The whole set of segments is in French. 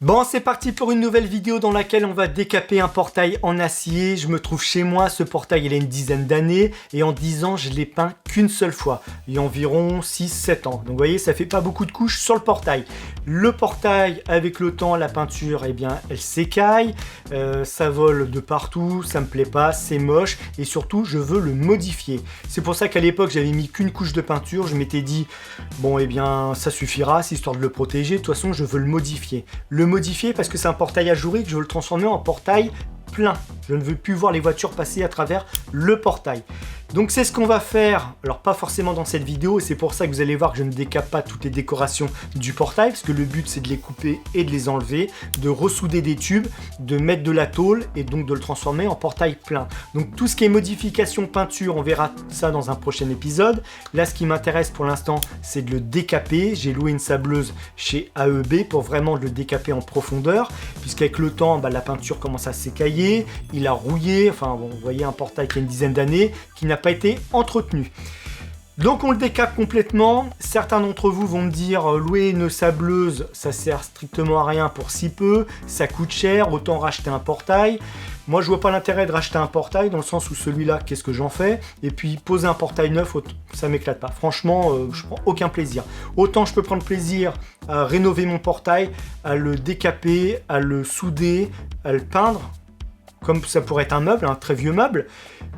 Bon, c'est parti pour une nouvelle vidéo dans laquelle on va décaper un portail en acier. Je me trouve chez moi, ce portail il a une dizaine d'années et en 10 ans je l'ai peint qu'une seule fois, il y a environ 6-7 ans. Donc vous voyez, ça fait pas beaucoup de couches sur le portail. Le portail, avec le temps, la peinture, eh bien, elle s'écaille, ça vole de partout, ça me plaît pas, c'est moche et surtout je veux le modifier. C'est pour ça qu'à l'époque j'avais mis qu'une couche de peinture, je m'étais dit, bon eh bien ça suffira, c'est histoire de le protéger, de toute façon je veux le modifier. Modifier parce que c'est un portail ajouré que je veux le transformer en portail plein. Je ne veux plus voir les voitures passer à travers le portail. Donc c'est ce qu'on va faire, alors pas forcément dans cette vidéo, et c'est pour ça que vous allez voir que je ne décape pas toutes les décorations du portail, parce que le but c'est de les couper et de les enlever, de ressouder des tubes, de mettre de la tôle et donc de le transformer en portail plein. Donc tout ce qui est modification peinture, on verra ça dans un prochain épisode. Là ce qui m'intéresse pour l'instant c'est de le décaper. J'ai loué une sableuse chez AEB pour vraiment le décaper en profondeur, puisqu'avec le temps la peinture commence à s'écailler, il a rouillé, enfin bon, vous voyez un portail qui a une dizaine d'années, qui n'a pas été entretenu. Donc on le décape complètement. Certains d'entre vous vont me dire louer une sableuse ça sert strictement à rien pour si peu, ça coûte cher, autant racheter un portail. Moi je vois pas l'intérêt de racheter un portail dans le sens où celui-là qu'est-ce que j'en fais, et puis poser un portail neuf ça m'éclate pas, franchement je prends aucun plaisir. Autant je peux prendre plaisir à rénover mon portail, à le décaper, à le souder, à le peindre comme ça pourrait être un meuble, un très vieux meuble,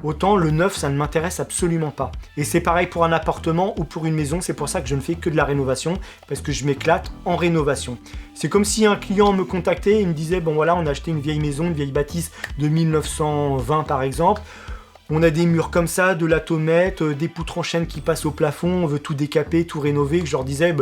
autant le neuf, ça ne m'intéresse absolument pas. Et c'est pareil pour un appartement ou pour une maison, c'est pour ça que je ne fais que de la rénovation, parce que je m'éclate en rénovation. C'est comme si un client me contactait et me disait, bon voilà, on a acheté une vieille maison, une vieille bâtisse de 1920 par exemple, on a des murs comme ça, de la tomette, des poutres en chêne qui passent au plafond, on veut tout décaper, tout rénover, que je leur disais,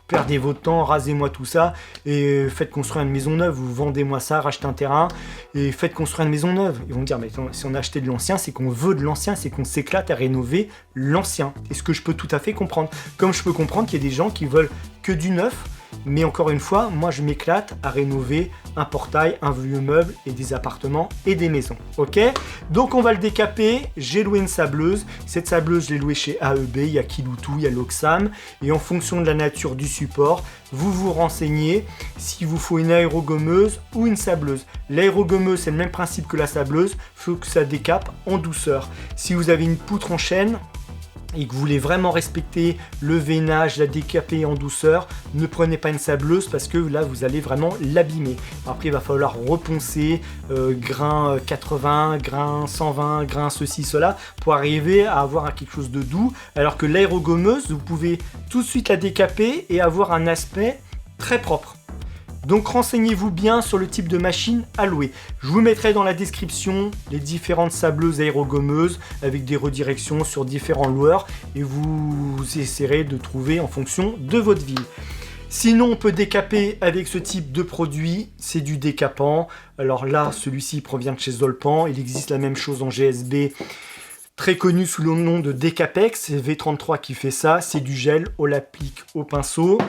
perdez votre temps, rasez-moi tout ça et faites construire une maison neuve, vous vendez-moi ça, rachetez un terrain et faites construire une maison neuve. Ils vont me dire, mais si on a acheté de l'ancien, c'est qu'on veut de l'ancien, c'est qu'on s'éclate à rénover l'ancien. Et ce que je peux tout à fait comprendre. Comme je peux comprendre qu'il y a des gens qui veulent que du neuf, mais encore une fois, moi je m'éclate à rénover un portail, un vieux meuble et des appartements et des maisons. Ok? Donc on va le décaper. J'ai loué une sableuse. Cette sableuse, je l'ai louée chez AEB. Il y a Kiloutou, il y a Loxam. Et en fonction de la nature du support, vous vous renseignez s'il vous faut une aérogommeuse ou une sableuse. L'aérogommeuse, c'est le même principe que la sableuse. Il faut que ça décape en douceur. Si vous avez une poutre en chêne, et que vous voulez vraiment respecter le veinage, la décaper en douceur, ne prenez pas une sableuse parce que là vous allez vraiment l'abîmer. Après il va falloir reponcer grain 80, grain 120, grain ceci, cela pour arriver à avoir quelque chose de doux, alors que l'aérogommeuse vous pouvez tout de suite la décaper et avoir un aspect très propre. Donc renseignez-vous bien sur le type de machine à louer. Je vous mettrai dans la description les différentes sableuses aérogommeuses avec des redirections sur différents loueurs et vous essaierez de trouver en fonction de votre ville. Sinon on peut décaper avec ce type de produit, c'est du décapant. Alors là celui-ci provient de chez Zolpan, il existe la même chose en GSB. Très connu sous le nom de Décapex, c'est V33 qui fait ça, c'est du gel, on l'applique au pinceau.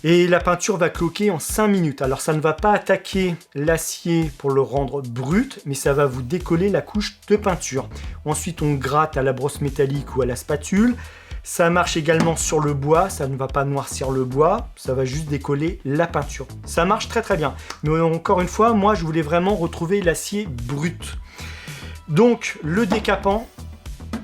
Et la peinture va cloquer en 5 minutes. Alors ça ne va pas attaquer l'acier pour le rendre brut, mais ça va vous décoller la couche de peinture. Ensuite on gratte à la brosse métallique ou à la spatule. Ça marche également sur le bois, ça ne va pas noircir le bois, ça va juste décoller la peinture. Ça marche très très bien. Mais encore une fois, moi je voulais vraiment retrouver l'acier brut. Donc le décapant,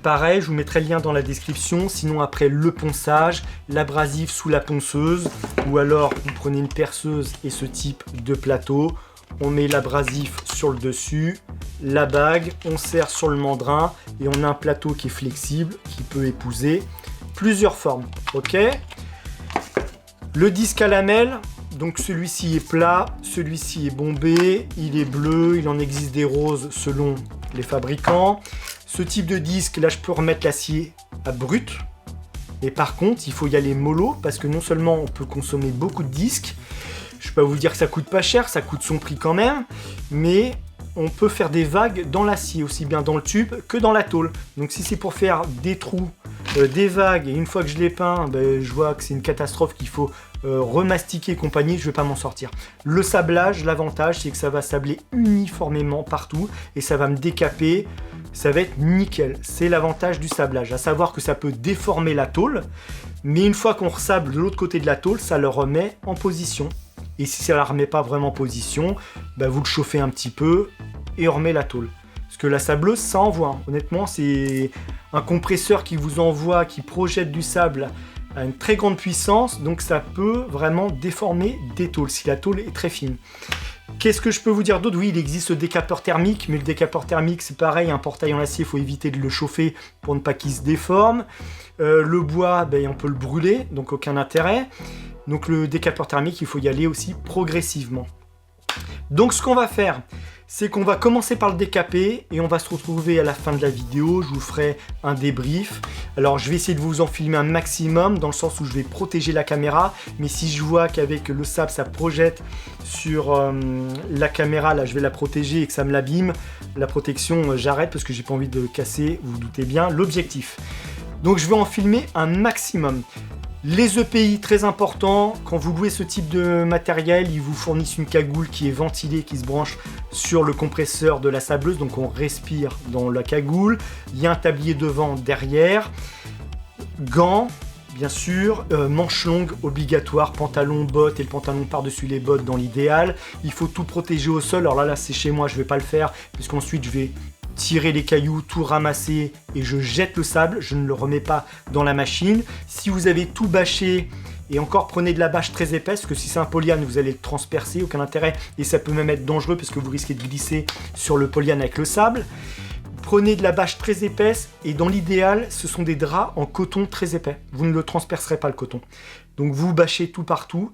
pareil, je vous mettrai le lien dans la description. Sinon après le ponçage, l'abrasif sous la ponceuse, ou alors vous prenez une perceuse et ce type de plateau, on met l'abrasif sur le dessus, la bague, on serre sur le mandrin et on a un plateau qui est flexible, qui peut épouser plusieurs formes. Ok. Le disque à lamelles, donc celui-ci est plat, celui-ci est bombé, il est bleu, il en existe des roses selon les fabricants. Ce type de disque, là je peux remettre l'acier à brut. Et par contre, il faut y aller mollo parce que non seulement on peut consommer beaucoup de disques, je ne vais pas vous dire que ça coûte pas cher, ça coûte son prix quand même, mais on peut faire des vagues dans l'acier, aussi bien dans le tube que dans la tôle. Donc si c'est pour faire des trous, des vagues, et une fois que je les peins, je vois que c'est une catastrophe qu'il faut remastiquer et compagnie, je ne vais pas m'en sortir. Le sablage, l'avantage c'est que ça va sabler uniformément partout et ça va me décaper, ça va être nickel. C'est l'avantage du sablage, à savoir que ça peut déformer la tôle, mais une fois qu'on ressable de l'autre côté de la tôle, ça le remet en position. Et si ça ne la remet pas vraiment en position, bah vous le chauffez un petit peu et on remet la tôle. Parce que la sableuse, ça envoie. Hein. Honnêtement, c'est un compresseur qui vous envoie, qui projette du sable à une très grande puissance. Donc ça peut vraiment déformer des tôles si la tôle est très fine. Qu'est-ce que je peux vous dire d'autre? Oui, il existe le décapeur thermique, mais le décapeur thermique, c'est pareil, un portail en acier, il faut éviter de le chauffer pour ne pas qu'il se déforme. Le bois, ben, on peut le brûler, donc aucun intérêt. Donc le décapeur thermique, il faut y aller aussi progressivement. Donc ce qu'on va faire, c'est qu'on va commencer par le décaper et on va se retrouver à la fin de la vidéo. Je vous ferai un débrief. Alors je vais essayer de vous en filmer un maximum dans le sens où je vais protéger la caméra. Mais si je vois qu'avec le sable ça projette sur la caméra, là je vais la protéger et que ça me l'abîme, la protection j'arrête parce que j'ai pas envie de casser, vous vous doutez bien, l'objectif. Donc je vais en filmer un maximum. Les EPI, très important, quand vous louez ce type de matériel, ils vous fournissent une cagoule qui est ventilée, qui se branche sur le compresseur de la sableuse, donc on respire dans la cagoule. Il y a un tablier devant, derrière, gants, bien sûr, manches longues obligatoire, pantalon, bottes et le pantalon par-dessus les bottes dans l'idéal. Il faut tout protéger au sol, alors là c'est chez moi, je ne vais pas le faire, puisqu'ensuite je vais tirer les cailloux, tout ramasser et je jette le sable, je ne le remets pas dans la machine. Si vous avez tout bâché, et encore prenez de la bâche très épaisse, parce que si c'est un polyane, vous allez le transpercer, aucun intérêt, et ça peut même être dangereux parce que vous risquez de glisser sur le polyane avec le sable. Prenez de la bâche très épaisse, et dans l'idéal, ce sont des draps en coton très épais. Vous ne le transpercerez pas le coton. Donc vous bâchez tout partout.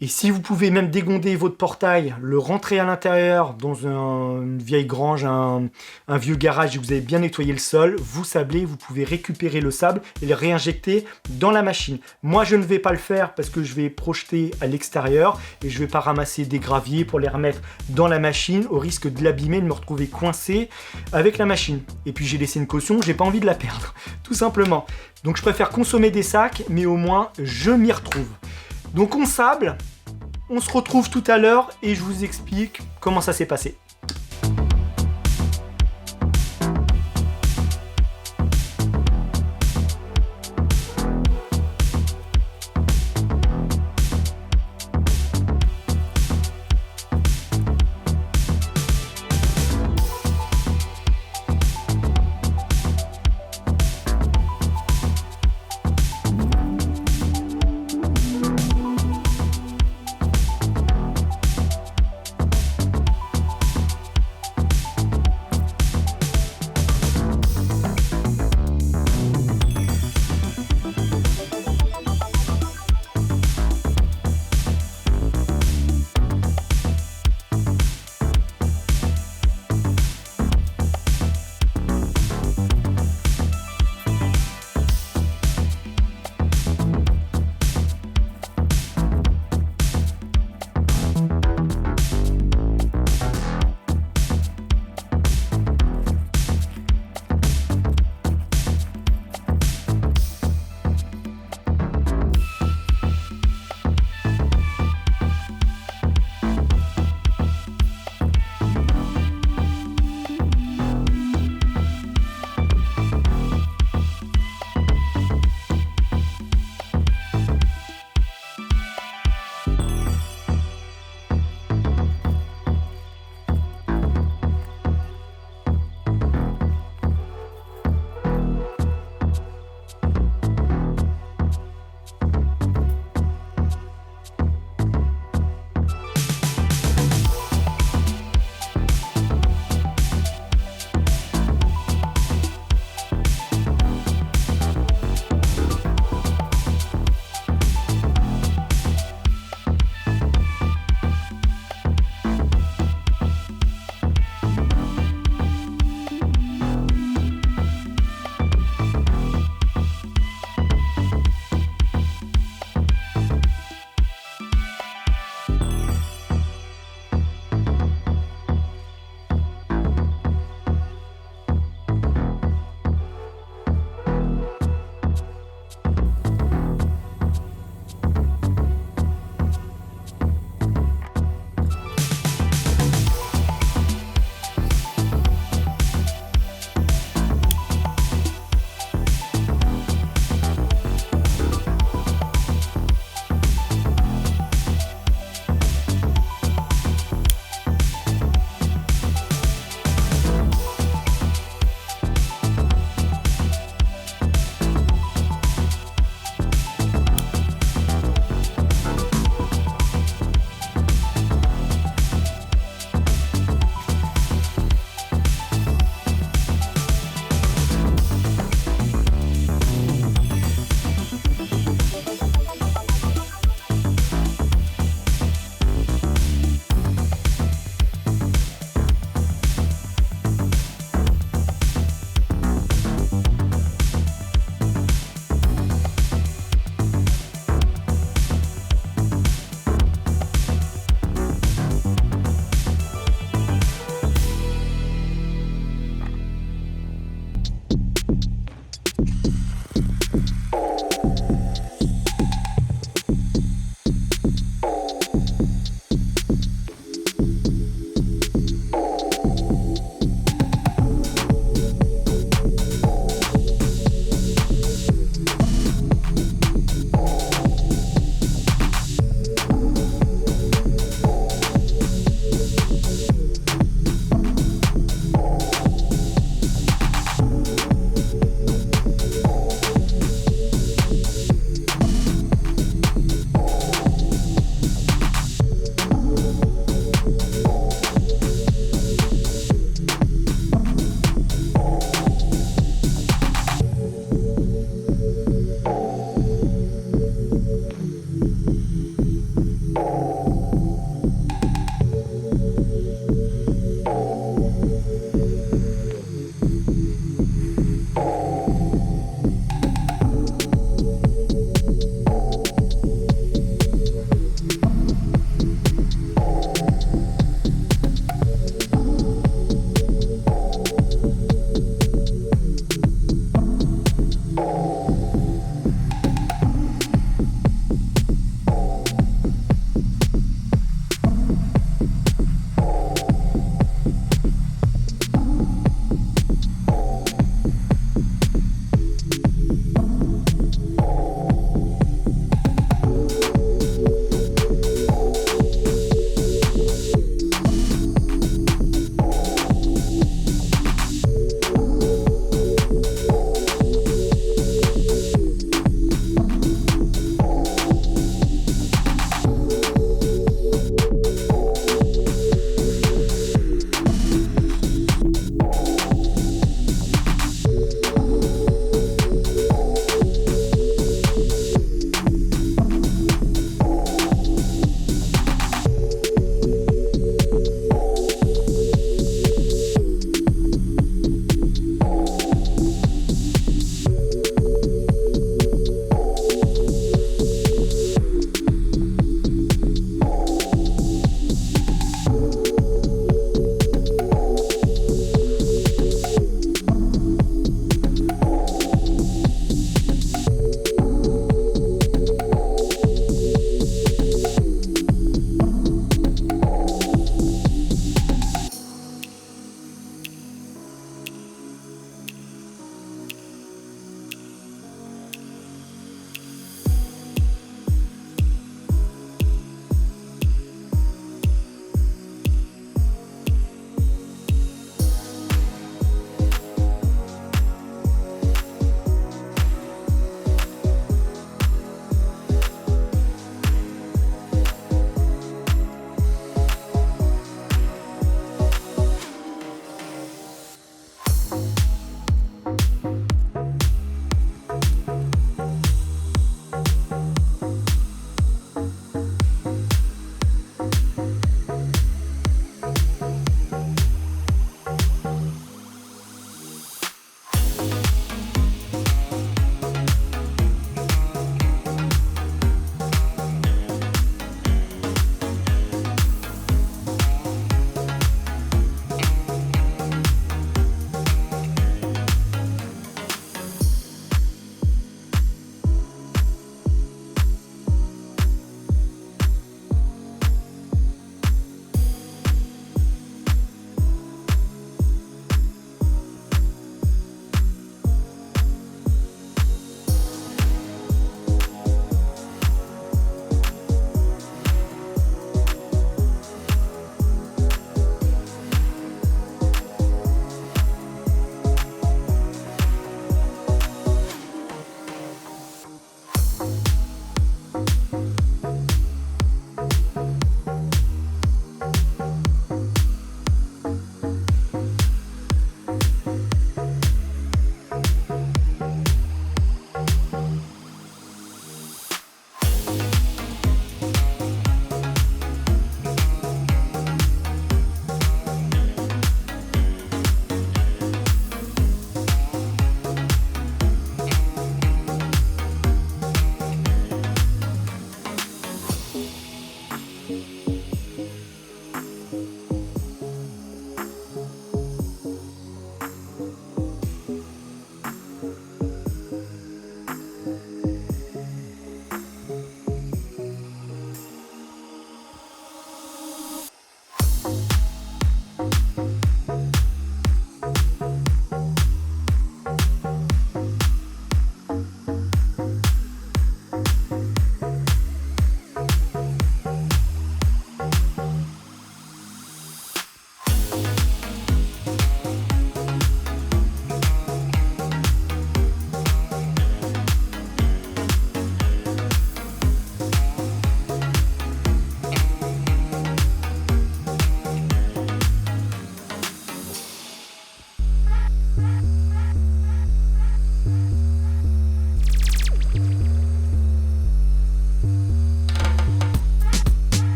Et si vous pouvez même dégonder votre portail, le rentrer à l'intérieur dans une vieille grange, un vieux garage et vous avez bien nettoyé le sol, vous sablez, vous pouvez récupérer le sable et le réinjecter dans la machine. Moi, je ne vais pas le faire parce que je vais projeter à l'extérieur et je ne vais pas ramasser des graviers pour les remettre dans la machine au risque de l'abîmer, de me retrouver coincé avec la machine. Et puis j'ai laissé une caution, j'ai pas envie de la perdre, tout simplement. Donc je préfère consommer des sacs, mais au moins je m'y retrouve. Donc on sable, on se retrouve tout à l'heure et je vous explique comment ça s'est passé.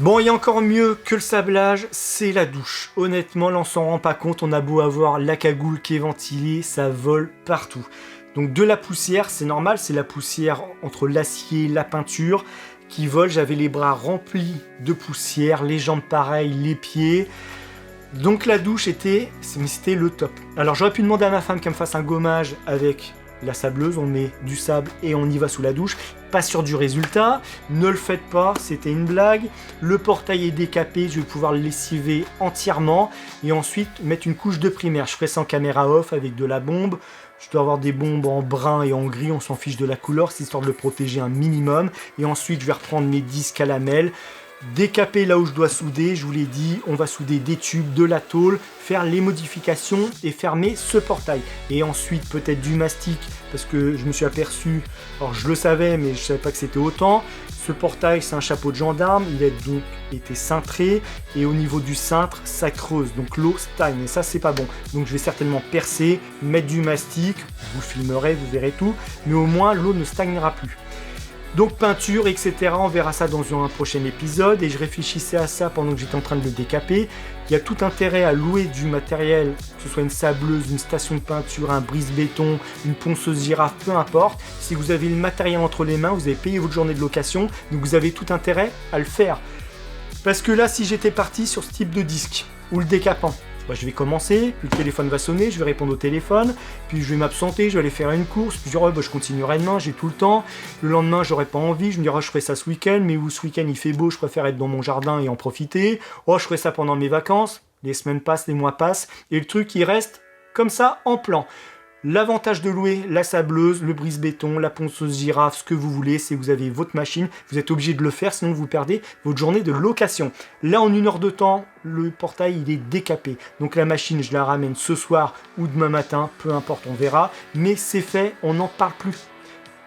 Bon, il y a encore mieux que le sablage, c'est la douche. Honnêtement, là on s'en rend pas compte, on a beau avoir la cagoule qui est ventilée, ça vole partout. Donc de la poussière, c'est normal, c'est la poussière entre l'acier et la peinture qui vole. J'avais les bras remplis de poussière, les jambes pareilles, les pieds. Donc la douche c'était le top. Alors j'aurais pu demander à ma femme qu'elle me fasse un gommage avec la sableuse, on met du sable et on y va sous la douche. Pas sûr du résultat, ne le faites pas, c'était une blague. Le portail est décapé, je vais pouvoir le lessiver entièrement et ensuite mettre une couche de primaire. Je ferai ça en caméra off avec de la bombe. Je dois avoir des bombes en brun et en gris, on s'en fiche de la couleur, c'est histoire de le protéger un minimum. Et ensuite je vais reprendre mes disques à lamelles, décaper là où je dois souder, je vous l'ai dit, on va souder des tubes, de la tôle, faire les modifications et fermer ce portail. Et ensuite peut-être du mastic, parce que je me suis aperçu, alors je le savais mais je savais pas que c'était autant, ce portail c'est un chapeau de gendarme, il a donc été cintré et au niveau du cintre ça creuse, donc l'eau stagne et ça c'est pas bon. Donc je vais certainement percer, mettre du mastic, vous filmerez, vous verrez tout, mais au moins l'eau ne stagnera plus. Donc peinture, etc. On verra ça dans un prochain épisode. Et je réfléchissais à ça pendant que j'étais en train de le décaper. Il y a tout intérêt à louer du matériel, que ce soit une sableuse, une station de peinture, un brise-béton, une ponceuse girafe, peu importe. Si vous avez le matériel entre les mains, vous avez payé votre journée de location, donc vous avez tout intérêt à le faire. Parce que là, si j'étais parti sur ce type de disque, ou le décapant, je vais commencer, puis le téléphone va sonner, je vais répondre au téléphone, puis je vais m'absenter, je vais aller faire une course, puis je continuerai demain, j'ai tout le temps. Le lendemain, j'aurai pas envie, je me dirai je ferai ça ce week-end, mais où ce week-end il fait beau, je préfère être dans mon jardin et en profiter. Oh, je ferai ça pendant mes vacances, les semaines passent, les mois passent, et le truc il reste comme ça en plan. L'avantage de louer la sableuse, le brise-béton, la ponceuse girafe, ce que vous voulez, c'est que vous avez votre machine, vous êtes obligé de le faire, sinon vous perdez votre journée de location. Là, en 1 heure de temps, le portail il est décapé. Donc la machine, je la ramène ce soir ou demain matin, peu importe, on verra. Mais c'est fait, on n'en parle plus.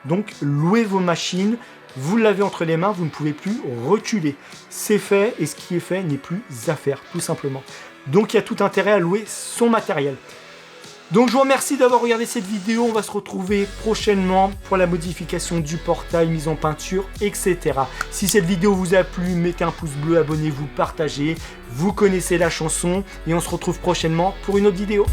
Donc louez vos machines, vous l'avez entre les mains, vous ne pouvez plus reculer. C'est fait et ce qui est fait n'est plus à faire, tout simplement. Donc il y a tout intérêt à louer son matériel. Donc je vous remercie d'avoir regardé cette vidéo, on va se retrouver prochainement pour la modification du portail, mise en peinture, etc. Si cette vidéo vous a plu, mettez un pouce bleu, abonnez-vous, partagez, vous connaissez la chanson et on se retrouve prochainement pour une autre vidéo.